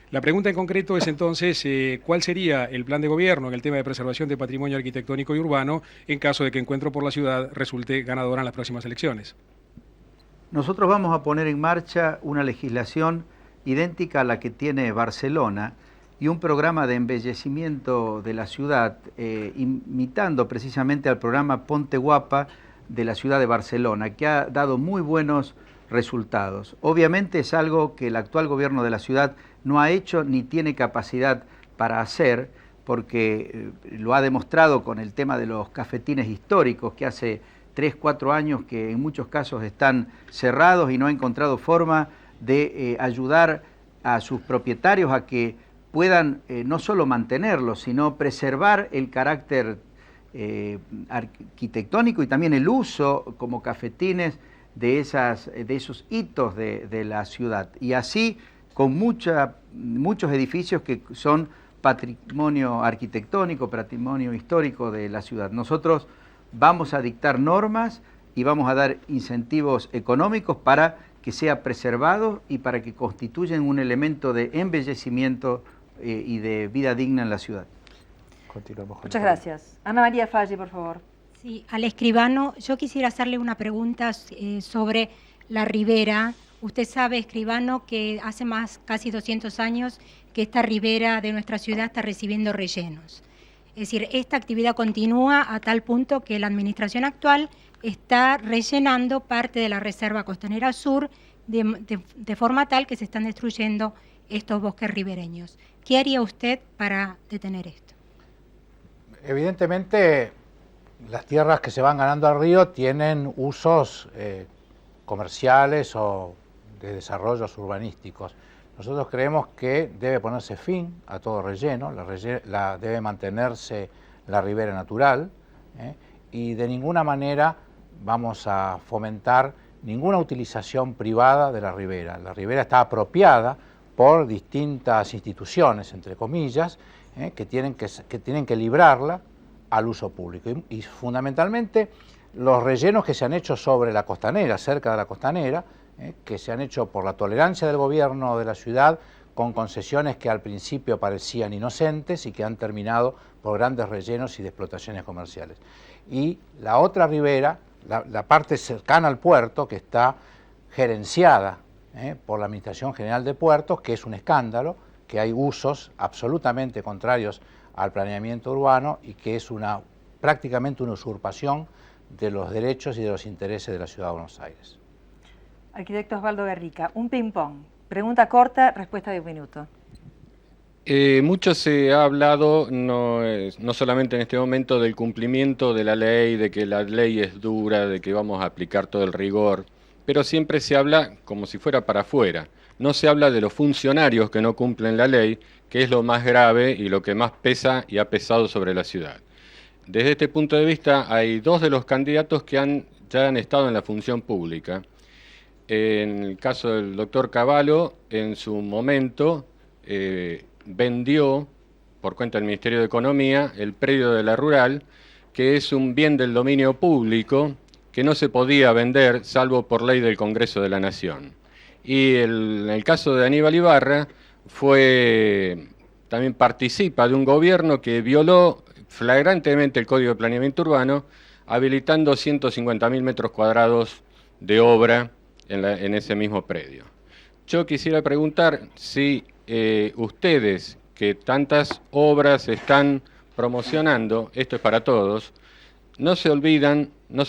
La pregunta en concreto es entonces, ¿cuál sería el plan de gobierno en el tema de preservación de patrimonio arquitectónico y urbano en caso de que Encuentro por la Ciudad resulte ganadora en las próximas elecciones? Nosotros vamos a poner en marcha una legislación idéntica a la que tiene Barcelona y un programa de embellecimiento de la ciudad, imitando precisamente al programa Ponte Guapa de la ciudad de Barcelona, que ha dado muy buenos resultados. Obviamente es algo que el actual gobierno de la ciudad no ha hecho ni tiene capacidad para hacer, porque lo ha demostrado con el tema de los cafetines históricos, que hace 3, 4 años que en muchos casos están cerrados y no ha encontrado forma de ayudar a sus propietarios a que puedan no solo mantenerlos, sino preservar el carácter arquitectónico y también el uso como cafetines de esos hitos de la ciudad. Y así con muchos edificios que son patrimonio arquitectónico, patrimonio histórico de la ciudad. Nosotros vamos a dictar normas y vamos a dar incentivos económicos para que sea preservado y para que constituyan un elemento de embellecimiento y de vida digna en la ciudad. Continuamos. Muchas gracias. Ana María Falle, por favor. Sí, al escribano, yo quisiera hacerle una pregunta sobre la ribera Usted sabe, escribano, que hace casi 200 años que esta ribera de nuestra ciudad está recibiendo rellenos. Es decir, esta actividad continúa a tal punto que la administración actual está rellenando parte de la Reserva Costanera Sur de forma tal que se están destruyendo estos bosques ribereños. ¿Qué haría usted para detener esto? Evidentemente, las tierras que se van ganando al río tienen usos comerciales o de desarrollos urbanísticos. Nosotros creemos que debe ponerse fin a todo relleno, debe mantenerse la ribera natural, y de ninguna manera vamos a fomentar ninguna utilización privada de la ribera. La ribera está apropiada por distintas instituciones, entre comillas, que tienen que librarla al uso público. Y fundamentalmente los rellenos que se han hecho sobre la costanera, cerca de la costanera, que se han hecho por la tolerancia del gobierno de la ciudad, con concesiones que al principio parecían inocentes y que han terminado por grandes rellenos y de explotaciones comerciales. Y la otra ribera, la parte cercana al puerto, que está gerenciada por la Administración General de Puertos, que es un escándalo, que hay usos absolutamente contrarios al planeamiento urbano y que es prácticamente una usurpación de los derechos y de los intereses de la Ciudad de Buenos Aires. Arquitecto Osvaldo Guerrica, un ping-pong. Pregunta corta, respuesta de 1 minuto. Mucho se ha hablado, no solamente en este momento, del cumplimiento de la ley, de que la ley es dura, de que vamos a aplicar todo el rigor, pero siempre se habla como si fuera para afuera. No se habla de los funcionarios que no cumplen la ley, que es lo más grave y lo que más pesa y ha pesado sobre la ciudad. Desde este punto de vista, hay 2 de los candidatos que ya han estado en la función pública. En el caso del doctor Cavallo, en su momento vendió, por cuenta del Ministerio de Economía, el predio de la Rural, que es un bien del dominio público que no se podía vender salvo por ley del Congreso de la Nación. Y en el caso de Aníbal Ibarra, también participa de un gobierno que violó flagrantemente el Código de Planeamiento Urbano, habilitando 150.000 metros cuadrados de obra en ese mismo predio. Yo quisiera preguntar si ustedes, que tantas obras están promocionando, esto es para todos, no se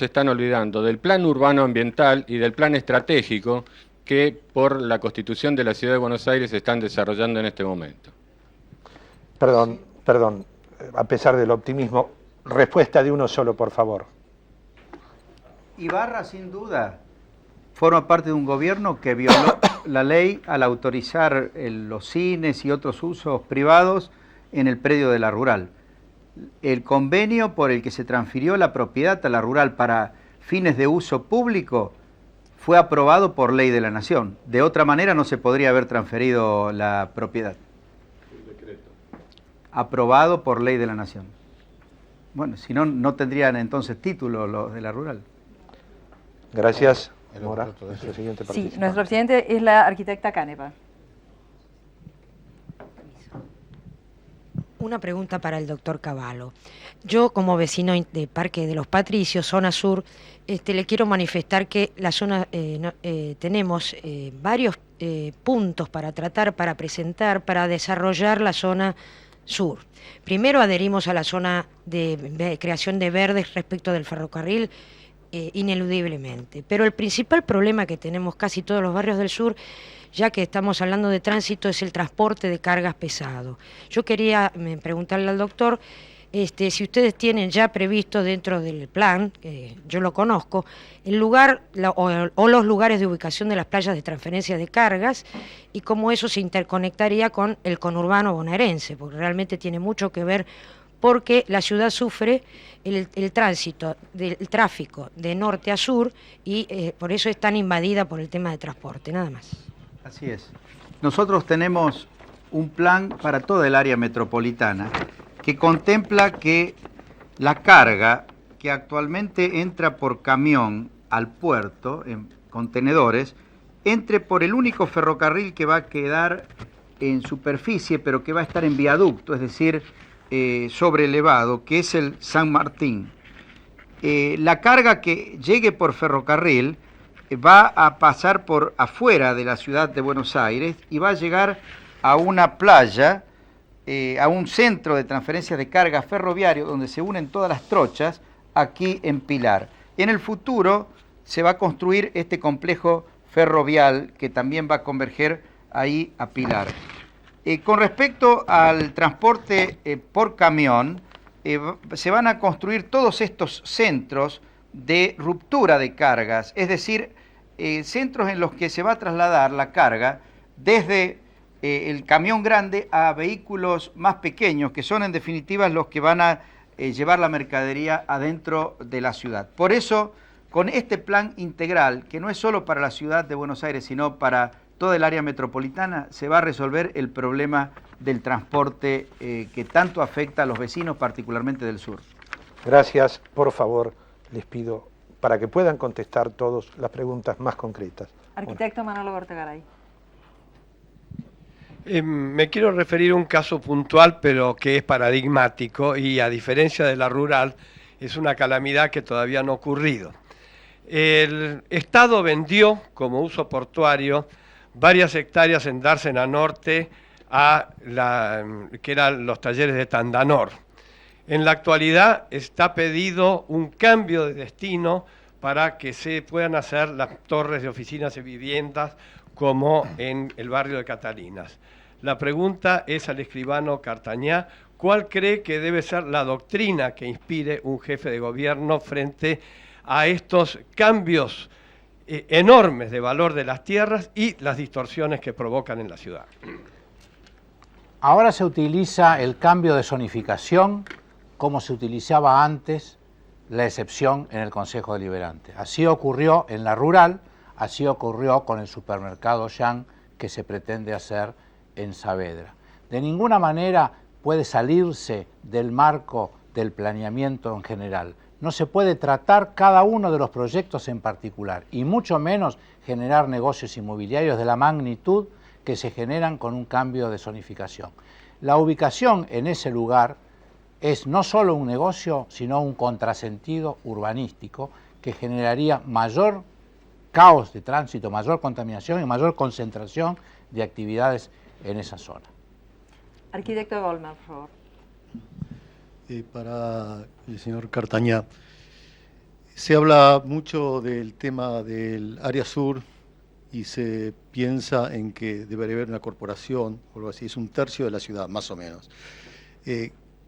están olvidando del plan urbano ambiental y del plan estratégico que por la Constitución de la Ciudad de Buenos Aires se están desarrollando en este momento. Perdón, a pesar del optimismo, respuesta de uno solo, por favor. Ibarra, sin duda, forma parte de un gobierno que violó la ley al autorizar los cines y otros usos privados en el predio de la Rural. El convenio por el que se transfirió la propiedad a la Rural para fines de uso público fue aprobado por ley de la Nación. De otra manera no se podría haber transferido la propiedad. El decreto. Aprobado por ley de la Nación. Bueno, si no, no tendrían entonces título los de la Rural. Gracias. Mora, nuestro siguiente participante. Sí, nuestro presidente es la arquitecta Canepa. Una pregunta para el doctor Cavallo. Yo, como vecino de Parque de los Patricios, zona sur, le quiero manifestar que la zona tenemos varios puntos para tratar, para presentar, para desarrollar la zona sur. Primero adherimos a la zona de creación de verdes respecto del ferrocarril, ineludiblemente. Pero el principal problema que tenemos casi todos los barrios del sur, ya que estamos hablando de tránsito, es el transporte de cargas pesado. Yo quería preguntarle al doctor si ustedes tienen ya previsto dentro del plan, yo lo conozco, el lugar o los lugares de ubicación de las playas de transferencia de cargas y cómo eso se interconectaría con el conurbano bonaerense, porque realmente tiene mucho que ver, porque la ciudad sufre el tránsito del tráfico de norte a sur y por eso es tan invadida por el tema de transporte, nada más. Así es. Nosotros tenemos un plan para toda el área metropolitana que contempla que la carga que actualmente entra por camión al puerto, en contenedores, entre por el único ferrocarril que va a quedar en superficie, pero que va a estar en viaducto, es decir, sobrelevado, que es el San Martín. La carga que llegue por ferrocarril va a pasar por afuera de la ciudad de Buenos Aires y va a llegar a una playa, a un centro de transferencias de carga ferroviario donde se unen todas las trochas aquí en Pilar. En el futuro se va a construir este complejo ferrovial que también va a converger ahí a Pilar. Con respecto al transporte por camión, se van a construir todos estos centros de ruptura de cargas, es decir, centros en los que se va a trasladar la carga desde el camión grande a vehículos más pequeños, que son en definitiva los que van a llevar la mercadería adentro de la ciudad. Por eso, con este plan integral, que no es solo para la ciudad de Buenos Aires, sino para toda el área metropolitana, se va a resolver el problema del transporte que tanto afecta a los vecinos, particularmente del sur. Gracias. Por favor, les pido, para que puedan contestar todos las preguntas más concretas. Arquitecto Manolo Gortegaray. Me quiero referir a un caso puntual, pero que es paradigmático y a diferencia de la rural, es una calamidad que todavía no ha ocurrido. El Estado vendió como uso portuario varias hectáreas en Dársena Norte que eran los talleres de Tandanor. En la actualidad está pedido un cambio de destino para que se puedan hacer las torres de oficinas y viviendas como en el barrio de Catalinas. La pregunta es al escribano Cartañá, ¿cuál cree que debe ser la doctrina que inspire un jefe de gobierno frente a estos cambios enormes de valor de las tierras y las distorsiones que provocan en la ciudad? Ahora se utiliza el cambio de zonificación como se utilizaba antes la excepción en el Consejo Deliberante. Así ocurrió en la rural, así ocurrió con el supermercado Yang que se pretende hacer en Saavedra. De ninguna manera puede salirse del marco del planeamiento en general. No se puede tratar cada uno de los proyectos en particular y mucho menos generar negocios inmobiliarios de la magnitud que se generan con un cambio de zonificación. La ubicación en ese lugar es no solo un negocio, sino un contrasentido urbanístico que generaría mayor caos de tránsito, mayor contaminación y mayor concentración de actividades en esa zona. Arquitecto Goldman, por favor. Para el señor Cartañá, se habla mucho del tema del área sur y se piensa en que debería haber una corporación o algo así, es un tercio de la ciudad, más o menos.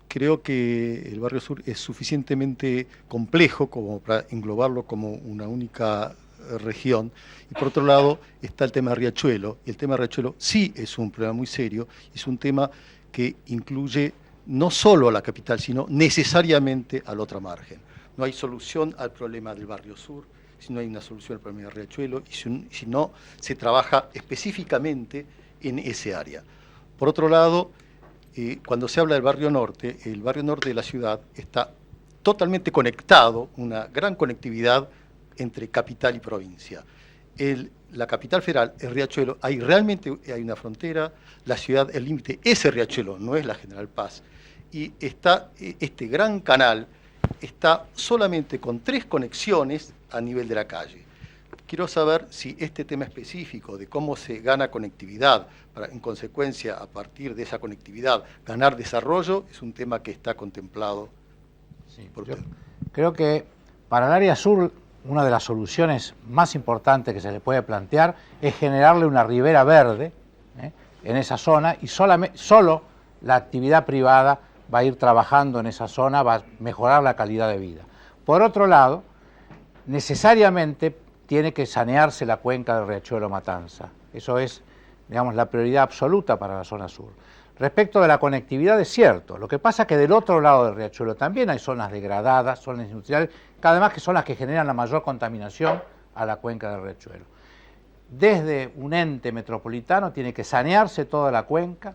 Creo que el barrio sur es suficientemente complejo como para englobarlo como una única región. Y por otro lado está el tema de Riachuelo, y el tema de Riachuelo sí es un problema muy serio, es un tema que incluye no solo a la capital, sino necesariamente a la otra margen. No hay solución al problema del barrio sur, si no hay una solución al problema de Riachuelo, y si no se trabaja específicamente en ese área. Por otro lado, cuando se habla del barrio norte, el barrio norte de la ciudad está totalmente conectado, una gran conectividad entre capital y provincia. La capital federal es Riachuelo, realmente hay una frontera, la ciudad, el límite es el Riachuelo, no es la General Paz. Y está este gran canal, está solamente con 3 conexiones a nivel de la calle. Quiero saber si este tema específico de cómo se gana conectividad, para en consecuencia, a partir de esa conectividad, ganar desarrollo, es un tema que está contemplado por usted. Creo que para el área sur, una de las soluciones más importantes que se le puede plantear es generarle una ribera verde en esa zona y solo la actividad privada va a ir trabajando en esa zona, va a mejorar la calidad de vida. Por otro lado, necesariamente tiene que sanearse la cuenca del Riachuelo Matanza. Eso es, digamos, la prioridad absoluta para la zona sur. Respecto de la conectividad es cierto, lo que pasa es que del otro lado del Riachuelo también hay zonas degradadas, zonas industriales, que además que son las que generan la mayor contaminación a la cuenca del Riachuelo. Desde un ente metropolitano tiene que sanearse toda la cuenca,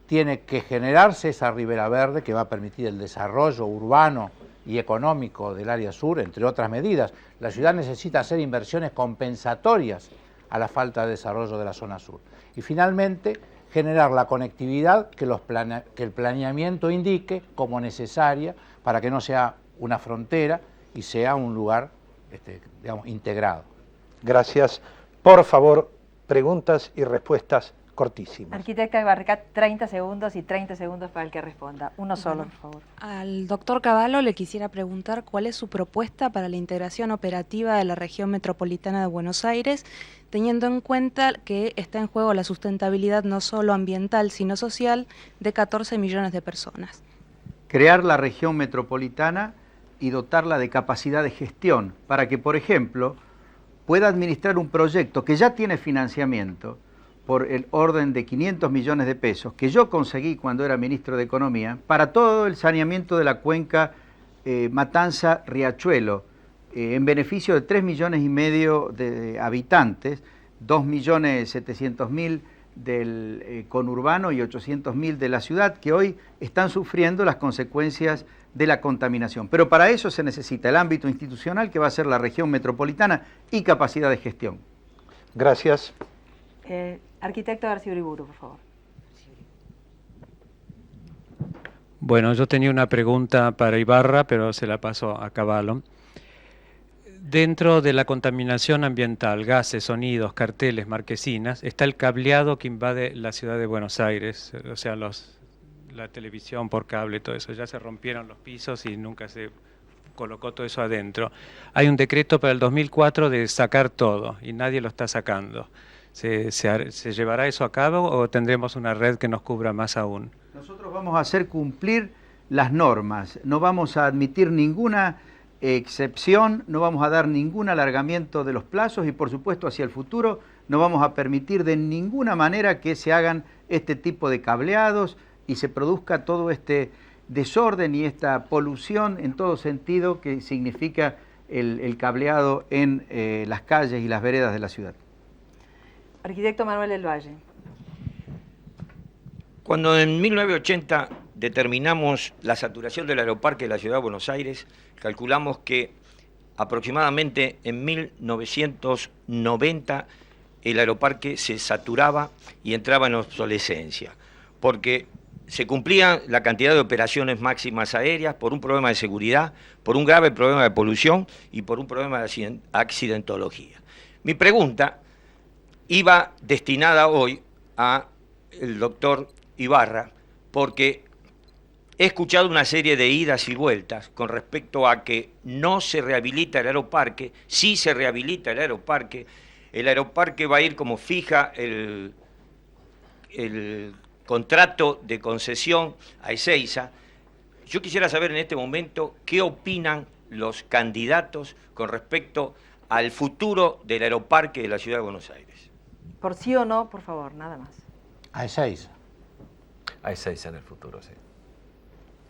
tiene que generarse esa ribera verde que va a permitir el desarrollo urbano y económico del área sur, entre otras medidas. La ciudad necesita hacer inversiones compensatorias a la falta de desarrollo de la zona sur. Y finalmente, generar la conectividad que el planeamiento indique como necesaria para que no sea una frontera y sea un lugar digamos, integrado. Gracias. Por favor, preguntas y respuestas cortísimas. Arquitecta Barricat, 30 segundos y 30 segundos para el que responda. Uno solo, por favor. Al doctor Cavallo le quisiera preguntar cuál es su propuesta para la integración operativa de la región metropolitana de Buenos Aires, teniendo en cuenta que está en juego la sustentabilidad no solo ambiental, sino social de 14 millones de personas. Crear la región metropolitana y dotarla de capacidad de gestión para que, por ejemplo, pueda administrar un proyecto que ya tiene financiamiento por el orden de 500 millones de pesos, que yo conseguí cuando era ministro de Economía, para todo el saneamiento de la cuenca Matanza-Riachuelo, en beneficio de 3,5 millones de habitantes, 2.700.000 del conurbano y 800.000 de la ciudad, que hoy están sufriendo las consecuencias de la contaminación. Pero para eso se necesita el ámbito institucional, que va a ser la región metropolitana, y capacidad de gestión. Gracias. Arquitecto García Uriburu, por favor. Bueno, yo tenía una pregunta para Ibarra, pero se la paso a Cavallo. Dentro de la contaminación ambiental, gases, sonidos, carteles, marquesinas, está el cableado que invade la ciudad de Buenos Aires, o sea, la televisión por cable, todo eso. Ya se rompieron los pisos y nunca se colocó todo eso adentro. Hay un decreto para el 2004 de sacar todo y nadie lo está sacando. ¿Se llevará eso a cabo o tendremos una red que nos cubra más aún? Nosotros vamos a hacer cumplir las normas, no vamos a admitir ninguna excepción, no vamos a dar ningún alargamiento de los plazos y, por supuesto, hacia el futuro no vamos a permitir de ninguna manera que se hagan este tipo de cableados y se produzca todo este desorden y esta polución en todo sentido que significa el cableado en las calles y las veredas de la ciudad. Arquitecto Manuel del Valle. Cuando en 1980 determinamos la saturación del aeroparque de la Ciudad de Buenos Aires, calculamos que aproximadamente en 1990 el aeroparque se saturaba y entraba en obsolescencia, porque se cumplía la cantidad de operaciones máximas aéreas por un problema de seguridad, por un grave problema de polución y por un problema de accidentología. Mi pregunta iba destinada hoy a el doctor Ibarra, porque he escuchado una serie de idas y vueltas con respecto a que no se rehabilita el aeroparque, sí se rehabilita el aeroparque va a ir como fija el contrato de concesión a Ezeiza. Yo quisiera saber en este momento qué opinan los candidatos con respecto al futuro del aeroparque de la Ciudad de Buenos Aires. Por sí o no, por favor, nada más. A Ezeiza. A Ezeiza en el futuro, sí.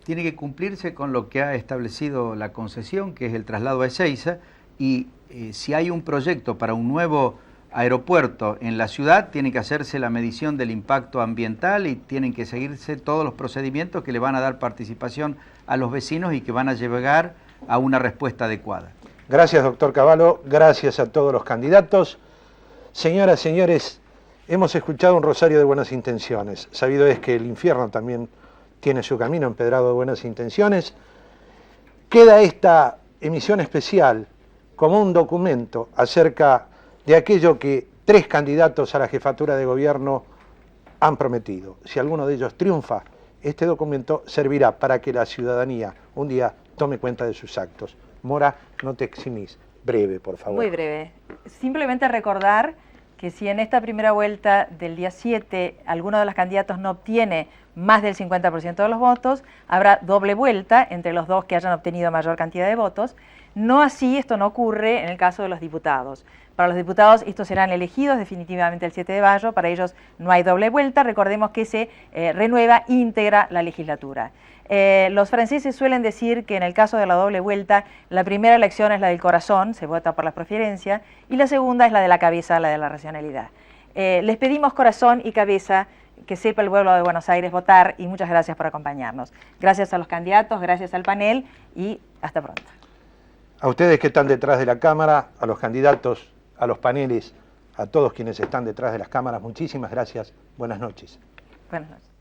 Tiene que cumplirse con lo que ha establecido la concesión, que es el traslado a Ezeiza, y si hay un proyecto para un nuevo aeropuerto en la ciudad, tiene que hacerse la medición del impacto ambiental y tienen que seguirse todos los procedimientos que le van a dar participación a los vecinos y que van a llegar a una respuesta adecuada. Gracias, doctor Cavallo. Gracias a todos los candidatos. Señoras, señores, hemos escuchado un rosario de buenas intenciones. Sabido es que el infierno también tiene su camino empedrado de buenas intenciones. Queda esta emisión especial como un documento acerca de aquello que 3 candidatos a la jefatura de gobierno han prometido. Si alguno de ellos triunfa, este documento servirá para que la ciudadanía un día tome cuenta de sus actos. Mora, no te eximís. Breve, por favor. Muy breve. Simplemente recordar que si en esta primera vuelta del día 7 alguno de los candidatos no obtiene más del 50% de los votos, habrá doble vuelta entre los dos que hayan obtenido mayor cantidad de votos. No así, esto no ocurre en el caso de los diputados. Para los diputados estos serán elegidos definitivamente el 7 de mayo, para ellos no hay doble vuelta, recordemos que se renueva íntegra la legislatura. Los franceses suelen decir que en el caso de la doble vuelta, la primera elección es la del corazón, se vota por la preferencia, y la segunda es la de la cabeza, la de la racionalidad. Les pedimos corazón y cabeza, que sepa el pueblo de Buenos Aires votar, y muchas gracias por acompañarnos. Gracias a los candidatos, gracias al panel y hasta pronto. A ustedes que están detrás de la cámara, a los candidatos, a los paneles, a todos quienes están detrás de las cámaras, muchísimas gracias. Buenas noches. Buenas noches.